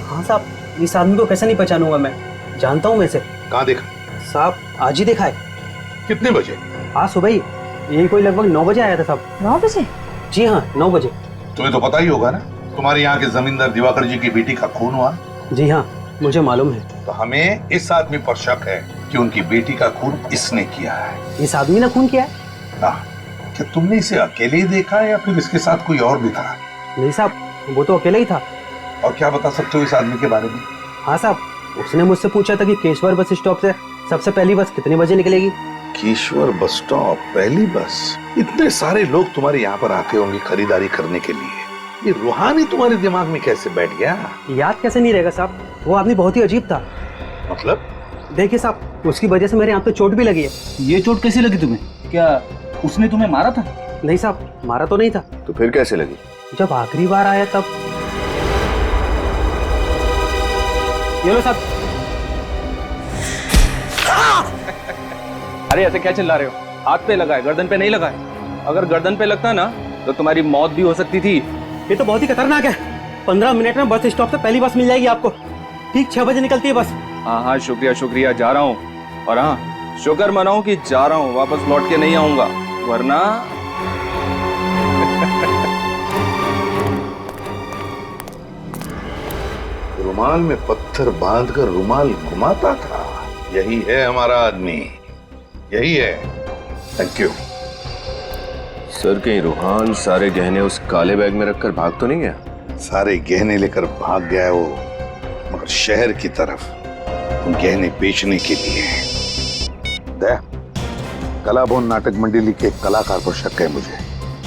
हाँ साहब, इस आदमी को कैसे नहीं पहचानूंगा मैं, जानता हूँ मैं इसे। कहाँ देखा? साहब आज ही देखा है। कितने बजे? आज सुबह ही, यही कोई लगभग 9 बजे आया था साहब। 9 बजे? जी हाँ 9 बजे। तुम्हें तो पता ही होगा ना, तुम्हारे यहाँ के जमींदार दिवाकर जी की बेटी का खून हुआ। जी हाँ मुझे मालूम है। तो हमें इस आदमी पर शक है कि उनकी बेटी का खून इसने किया है। इस आदमी ने खून किया है? हाँ। क्या तुमने इसे अकेले ही देखा या फिर इसके साथ कोई और भी था? नहीं साहब, वो तो अकेला ही था। और क्या बता सकते हो इस आदमी के बारे में? हाँ साहब, उसने मुझसे पूछा था कि केशवर बस स्टॉप से सबसे पहली बस कितने बजे निकलेगी। केशवर बस स्टॉप, पहली बस? इतने सारे लोग तुम्हारे यहाँ पर आते होंगे खरीदारी करने के लिए, ये रूहानी तुम्हारे दिमाग में कैसे बैठ गया? याद कैसे नहीं रहेगा साहब, वो आदमी बहुत ही अजीब था। मतलब? देखिए साहब, उसकी वजह से मेरे यहाँ पे चोट भी लगी है। ये चोट कैसी लगी तुम्हें? क्या उसने तुम्हें मारा था? नहीं साहब, मारा तो नहीं था। तो फिर कैसे लगी? जब आखिरी बार आया तब। ये लो साहब। अरे ऐसे क्या चिल्ला रहे हो? हाथ पे लगा है, गर्दन पे नहीं लगा है। अगर गर्दन पे लगता ना तो तुम्हारी मौत भी हो सकती थी। ये तो बहुत ही खतरनाक है। 15 मिनट में बस स्टॉप से पहली बस मिल जाएगी आपको। ठीक 6 बजे निकलती है बस। हाँ हाँ शुक्रिया शुक्रिया, जा रहा हूँ। और हाँ शुक्र मनाओ कि जा रहा हूँ, वापस लौट के नहीं आऊंगा, वरना रुमाल में पत्थर बांधकर रुमाल घुमाता था। यही है हमारा आदमी, यही है। Thank you sir. कहीं रूहान सारे गहने उस काले बैग में रखकर भाग तो नहीं गया? सारे गहने लेकर भाग गया वो, मगर शहर की तरफ गहने बेचने के लिए। कलाभवन नाटक मंडली के कलाकार पर शक है मुझे।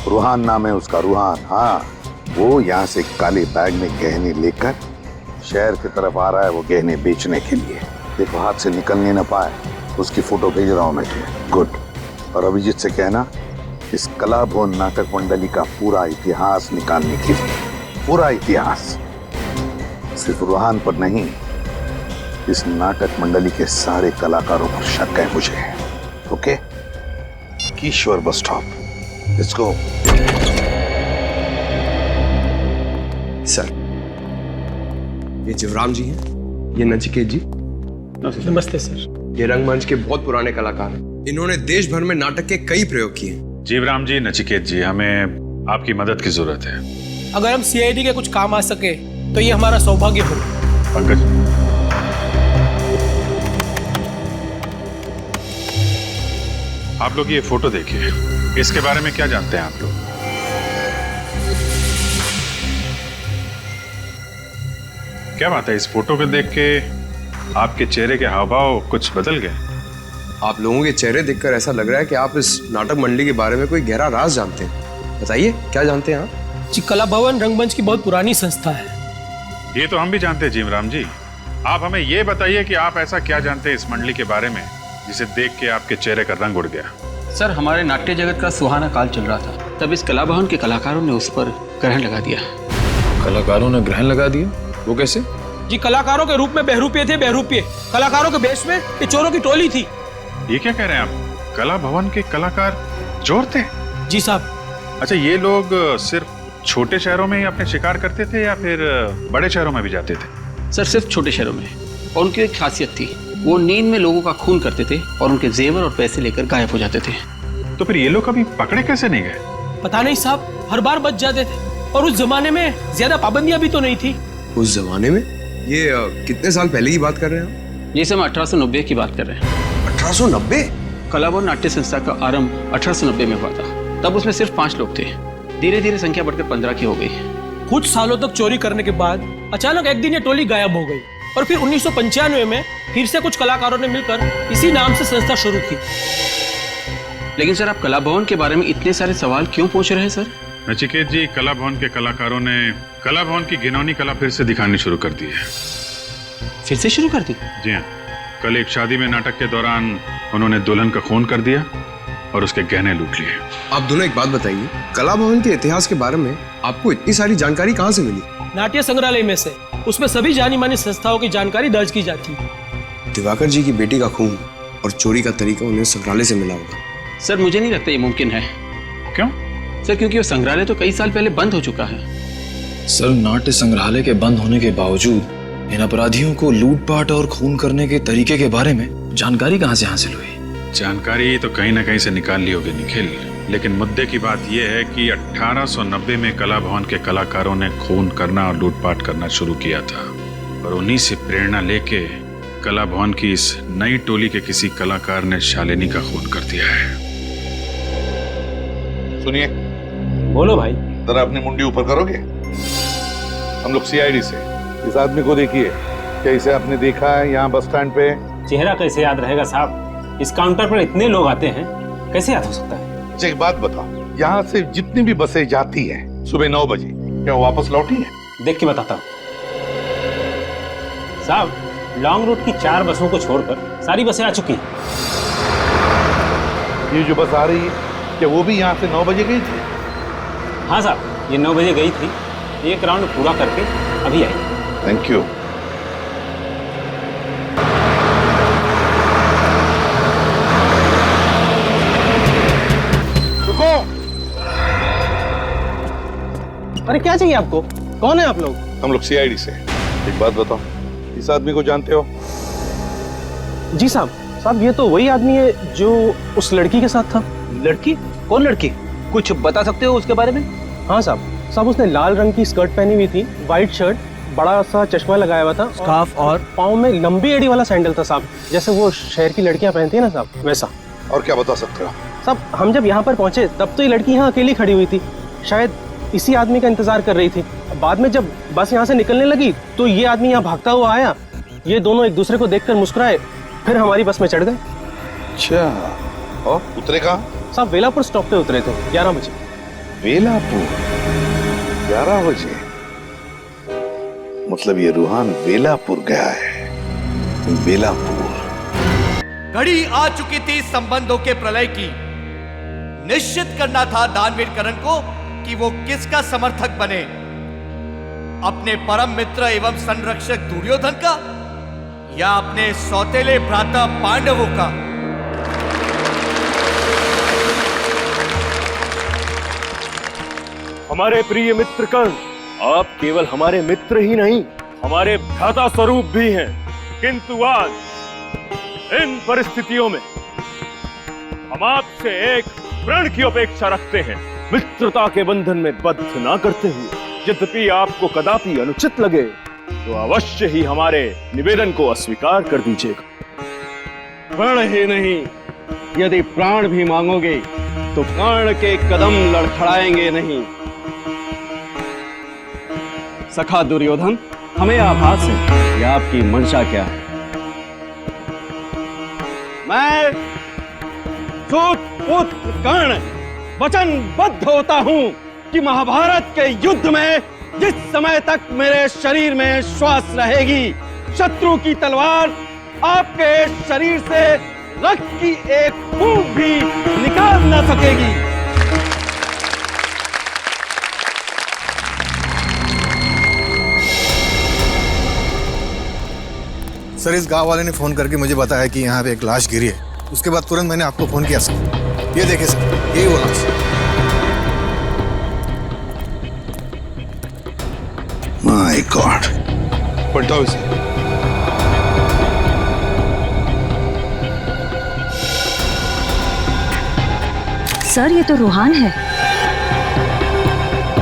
रूहान नाम है उसका, रूहान। हाँ, वो यहाँ से काले बैग में गहने लेकर शहर की तरफ आ रहा है, वो गहने बेचने के लिए। देखो हाथ से निकलने न पाए, उसकी फोटो भेज रहा हूँ मैं तुम्हें। गुड। और अभिजीत से कहना इस कलाभवन नाटक मंडली का पूरा इतिहास निकालने के लिए, पूरा इतिहास, सिर्फ रूहान पर नहीं, इस नाटक मंडली के सारे कलाकारों पर शक है मुझे। Okay? Keshwar bus stop, let's go. Sir, ये जीवराम जी हैं, ये नचिकेत जी। नमस्ते सर। ये रंगमंच के बहुत पुराने कलाकार हैं। इन्होंने देश भर में नाटक के कई प्रयोग किए। जीवराम जी, नचिकेत जी, हमें आपकी मदद की जरूरत है। अगर हम सीआईडी के कुछ काम आ सके तो ये हमारा सौभाग्य हो। पंकज, आप लोग ये फोटो देखिए, इसके बारे में क्या जानते हैं आप लोग? क्या बात है, इस फोटो को देख के आपके चेहरे के हाव भाव कुछ बदल गए। आप लोगों के चेहरे देखकर ऐसा लग रहा है कि आप इस नाटक मंडली के बारे में कोई गहरा राज जानते हैं। बताइए क्या जानते हैं आप? जी, कला भवन रंगमंच की बहुत पुरानी संस्था है। ये तो हम भी जानते हैं जीवराम जी। आप हमें ये बताइए कि आप ऐसा क्या जानते हैं इस मंडली के बारे में जिसे देख के आपके चेहरे का रंग उड़ गया। सर, हमारे नाट्य जगत का सुहाना काल चल रहा था, तब इस कला भवन के कलाकारों ने उस पर ग्रहण लगा दिया। कलाकारों ने ग्रहण लगा दिया? वो कैसे? जी, कलाकारों के रूप में बहरूपिये थे, बहरूपिये। कलाकारों के बेस में ये चोरों की टोली थी। ये क्या कह रहे हैं आप? कला भवन के कलाकार चोर थे? जी साहब। अच्छा, ये लोग सिर्फ छोटे शहरों में ही अपने शिकार करते थे या फिर बड़े शहरों में भी जाते थे? सर, सिर्फ छोटे शहरों में। और उनकी एक खासियत थी, वो नींद में लोगों का खून करते थे और उनके जेवर और पैसे लेकर गायब हो जाते थे। तो फिर ये लोग कभी पकड़े कैसे नहीं गए? पता नहीं साहब, हर बार बच जाते थे। और उस जमाने में ज्यादा पाबंदियां भी तो नहीं थी। उस जमाने में? ये कितने साल पहले की बात कर रहे हैं आप? ये सब 1890 की बात कर रहे हैं। 1890? कला भवन नाट्य संस्था का आरंभ 1890 में हुआ था। तब उसमें सिर्फ 5 लोग थे। धीरे धीरे संख्या बढ़कर 15 की हो गई। कुछ सालों तक चोरी करने के बाद अचानक एक दिन ये टोली गायब हो गई और फिर 1995 में फिर से कुछ कलाकारों ने मिलकर इसी नाम से संस्था शुरू की। लेकिन सर, आप कला भवन के बारे में इतने सारे सवाल क्यों पूछ रहे हैं सर? नचिकेत जी, कला भवन के कलाकारों ने कला भवन की घिनौनी कला फिर से दिखानी शुरू कर दी है। फिर से शुरू कर दी? जी हाँ। कल एक शादी में नाटक के दौरान उन्होंने दुल्हन का खून कर दिया और उसके गहने लूट लिए। आप दोनों एक बात बताइए, कला भवन के इतिहास के बारे में आपको इतनी सारी जानकारी कहाँ से मिली? नाट्य संग्रहालय में से। उसमें सभी जानी मानी संस्थाओं की जानकारी दर्ज की जाती है। दिवाकर जी की बेटी का खून और चोरी का तरीका उन्हें संग्रहालय से मिला होगा। सर, मुझे नहीं लगता ये मुमकिन है। क्यों? सर, क्योंकि वो संग्रहालय तो कई साल पहले बंद हो चुका है। सर, नाट्य संग्रहालय के बंद होने के बावजूद इन अपराधियों को लूटपाट और खून करने के तरीके के बारे में जानकारी कहाँ से हासिल हुई? जानकारी तो कहीं ना कहीं से निकाल ली होगी निखिल, लेकिन मुद्दे की बात यह है कि 1890 में कला भवन के कलाकारों ने खून करना और लूटपाट करना शुरू किया था और उन्हीं से प्रेरणा लेके कला भवन की इस नई टोली के किसी कलाकार ने शालिनी का खून कर दिया है। सुनिए। बोलो भाई। जरा अपनी मुंडी ऊपर करोगे? हम लोग सीआईडी से। इस आदमी को देखिए, क्या इसे आपने देखा है यहाँ बस स्टैंड पे? चेहरा कैसे याद रहेगा साहब? इस काउंटर पर इतने लोग आते हैं, कैसे याद हो सकता है? अच्छा, एक बात बताओ, यहाँ से जितनी भी बसें जाती हैं सुबह 9 बजे, क्या वो वापस लौटी है? देख के बताता हूँ साहब। लॉन्ग रूट की 4 बसों को छोड़कर सारी बसें आ चुकी हैं। ये जो बस आ रही है, क्या वो भी यहाँ से 9 बजे गई थी? हाँ साहब, ये 9 बजे गई थी। एक राउंड पूरा करके अभी आई। Thank you. अरे क्या चाहिए आपको? कौन है आप लोग? हम लोग सीआईडी से। एक बात बताओ, इस आदमी को जानते हो? जी साहब, ये तो वही आदमी है जो उस लड़की के साथ था। लड़की? कौन लड़की? कुछ बता सकते हो उसके बारे में? हाँ साहब, उसने लाल रंग की स्कर्ट पहनी हुई थी, व्हाइट शर्ट, बड़ा सा चश्मा लगाया हुआ था, स्कार्फ और पाँव में लंबी एड़ी वाला सैंडल था साहब, जैसे वो शहर की लड़कियां पहनती है ना साहब, वैसा। और क्या बता सकते हो? साहब, हम जब यहाँ पर पहुंचे तब तो ये लड़की यहाँ अकेली खड़ी हुई थी, शायद इसी आदमी का इंतजार कर रही थी। बाद में जब बस यहाँ से निकलने लगी तो ये आदमी यहाँ भागता हुआ आया। ये दोनों एक दूसरे को देखकर मुस्कुराए, फिर हमारी बस में चढ़ गए। अच्छा, और उतरे कहाँ? साहब, वेलापुर स्टॉप पे उतरे थे 11 बजे। वेलापुर 11 बजे? मतलब ये रूहान वेलापुर गया है। वेलापुर। घड़ी आ चुकी थी संबंधों के प्रलय की। निश्चित करना था दानवीर करण को कि वो किसका समर्थक बने, अपने परम मित्र एवं संरक्षक दुर्योधन का या अपने सौतेले भ्राता पांडवों का। हमारे प्रिय मित्र कर्ण, आप केवल हमारे मित्र ही नहीं, हमारे भ्राता स्वरूप भी हैं। किंतु आज इन परिस्थितियों में हम आपसे एक प्रण की अपेक्षा रखते हैं, मित्रता के बंधन में बद्ध ना करते हुए। यद्यपि आपको कदापि अनुचित लगे तो अवश्य ही हमारे निवेदन को अस्वीकार कर दीजिएगा। प्रण ही नहीं, यदि प्राण भी मांगोगे तो कर्ण के कदम लड़खड़ाएंगे नहीं। सखा दुर्योधन, हमें आभास है कि आपकी मंशा क्या है। मैं सूतपुत्र कर्ण वचनबद्ध होता हूं कि महाभारत के युद्ध में जिस समय तक मेरे शरीर में श्वास रहेगी, शत्रु की तलवार आपके शरीर से रक्त की एक बूंद भी निकाल न सकेगी। सर, इस गांव वाले ने फोन करके मुझे बताया कि यहाँ पे एक लाश गिरी है। उसके बाद तुरंत मैंने आपको फोन किया सर। ये देखिए सर, यही वो लाश। माय गॉड, पलटाओ इसे। सर, ये तो रूहान है।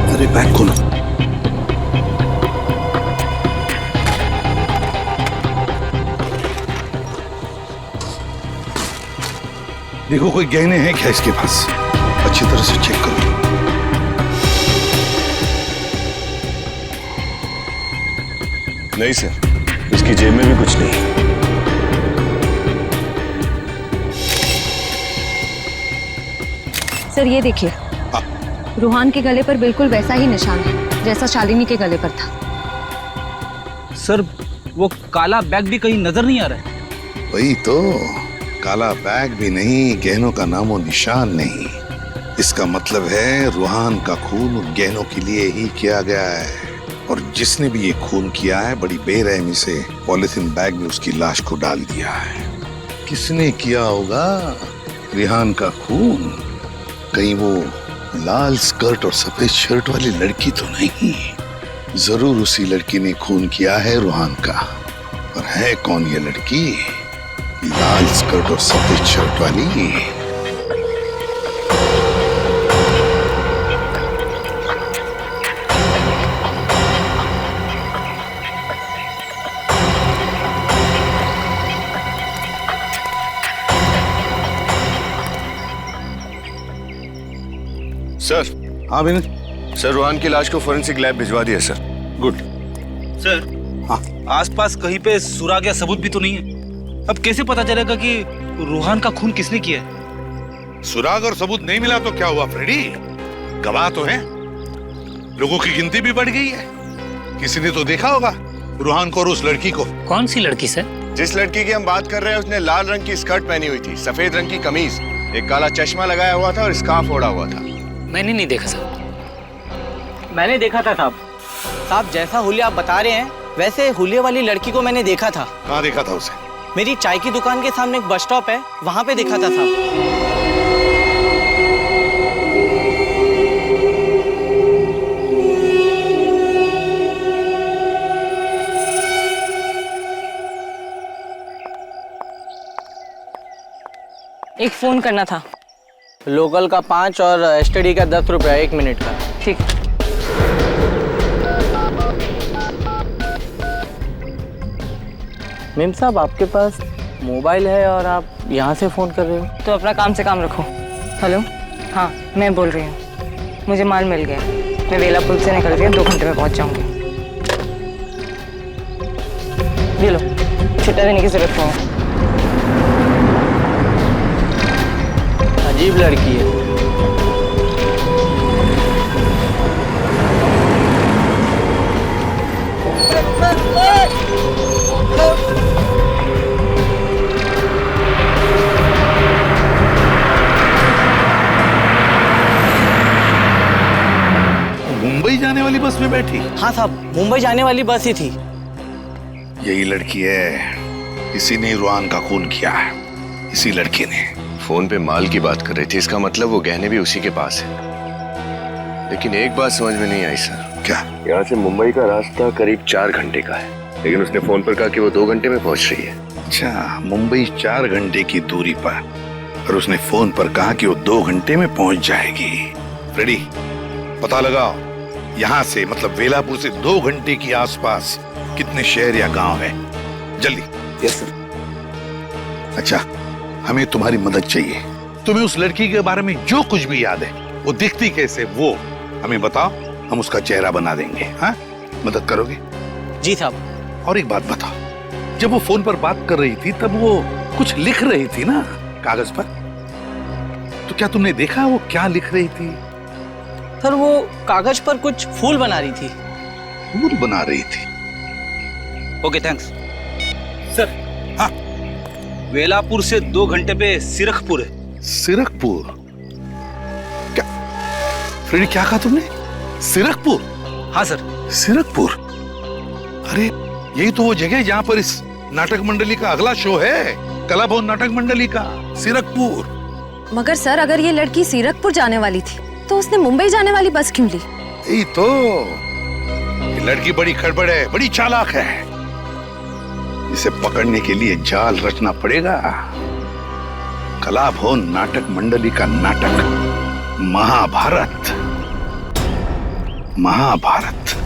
अरे बैग खोलो। देखो कोई गहने हैं क्या इसके पास, अच्छी तरह से चेक करो। नहीं सर, इसकी जेब में भी कुछ नहीं। सर ये देखिए, रूहान के गले पर बिल्कुल वैसा ही निशान है जैसा शालिनी के गले पर था। सर वो काला बैग भी कहीं नजर नहीं आ रहा है। वही तो, काला बैग भी नहीं, गहनों का नामो निशान नहीं। इसका मतलब है रूहान का खून उन गहनों के लिए ही किया गया है, और जिसने भी ये खून किया है बड़ी बेरहमी से पॉलिथीन बैग में उसकी लाश को डाल दिया है। किसने किया होगा रिहान का खून? कहीं वो लाल स्कर्ट और सफेद शर्ट वाली लड़की तो नहीं? जरूर उसी लड़की ने खून किया है रूहान का। और है कौन ये लड़की, लाल स्कर्ट और सफेद शर्ट वाली? सर। हाँ विनय। सर, रूहान की लाश को फोरेंसिक लैब भिजवा दिया सर। गुड। सर, हाँ, आसपास कहीं पे सुराग या सबूत भी तो नहीं है। अब कैसे पता चलेगा कि रूहान का खून किसने किया है? सुराग और सबूत नहीं मिला तो क्या हुआ फ्रेडी? गवाह तो हैं, लोगों की गिनती भी बढ़ गई है। किसी ने तो देखा होगा रूहान को और उस लड़की को। कौन सी लड़की सर? जिस लड़की की हम बात कर रहे हैं उसने लाल रंग की स्कर्ट पहनी हुई थी, सफेद रंग की कमीज, एक काला चश्मा लगाया हुआ था और स्कार्फ ओढ़ा हुआ था। मैंने नहीं देखा साहब। मैंने देखा था साहब। साहब जैसा हुलिया आप बता रहे हैं वैसे हुलिये वाली लड़की को मैंने देखा था। कहाँ देखा था उसे? मेरी चाय की दुकान के सामने एक बस स्टॉप है, वहां पे देखा था साहब। एक फोन करना था। लोकल का 5 और एसटीडी का 10 रुपया 1 मिनट का। ठीक। मेम साहब आपके पास मोबाइल है और आप यहाँ से फ़ोन कर रहे हो? तो अपना काम से काम रखो। हेलो, हाँ मैं बोल रही हूँ, मुझे माल मिल गया। मैं वेला पुल से निकल रही हूँ, 2 घंटे में पहुँच जाऊँगी। ये लो, छुट्टा देने की जरूरत नहीं है। अजीब लड़की है। मुंबई जाने वाली बस में बैठी? हाँ साहब, मुंबई जाने वाली बस ही थी। यही लड़की है, इसी ने रूहान का खून किया है, इसी लड़की ने। फोन पे माल की बात कर रही थी, इसका मतलब वो गहने भी उसी के पास है। लेकिन एक बात समझ में नहीं आई सर। क्या? यहाँ से मुंबई का रास्ता करीब 4 घंटे का है, लेकिन उसने फोन पर कहा कि वो 2 घंटे में पहुंच रही है। अच्छा, मुंबई 4 घंटे की दूरी पर, और उसने फोन पर कहा कि वो 2 घंटे में पहुंच जाएगी। फ्रेडी, पता लगाओ यहाँ से मतलब वेलापुर से 2 घंटे की आसपास कितने शहर या गांव है, जल्दी। Yes sir. अच्छा, हमें तुम्हारी मदद चाहिए। तुम्हें उस लड़की के बारे में जो कुछ भी याद है, वो दिखती कैसे, वो हमें बताओ, हम उसका चेहरा बना देंगे। हाँ, मदद करोगे? जी साहब। और एक बात बताओ, जब वो फोन पर बात कर रही थी तब वो कुछ लिख रही थी ना कागज पर, तो क्या तुमने देखा वो क्या लिख रही थी? सर वो कागज पर कुछ फूल बना रही थी। फूल बना रही थी? Okay thanks sir. हाँ, वेलापुर से 2 घंटे पे सिरखपुर है। सिरखपुर? क्या फ्रेडी, क्या कहा तुमने? सिरखपुर? हाँ सर। सिरखपुर? अरे यही तो वो जगह जहां पर इस नाटक मंडली का अगला शो है, कला भवन नाटक मंडली का। सिरखपुर। मगर सर अगर ये लड़की सिरखपुर जाने वाली थी तो उसने मुंबई जाने वाली बस क्यों ली? यही तो, ये लड़की बड़ी खड़बड़ है, बड़ी चालाक है। इसे पकड़ने के लिए जाल रचना पड़ेगा। कला भवन नाटक मंडली का नाटक महाभारत। महाभारत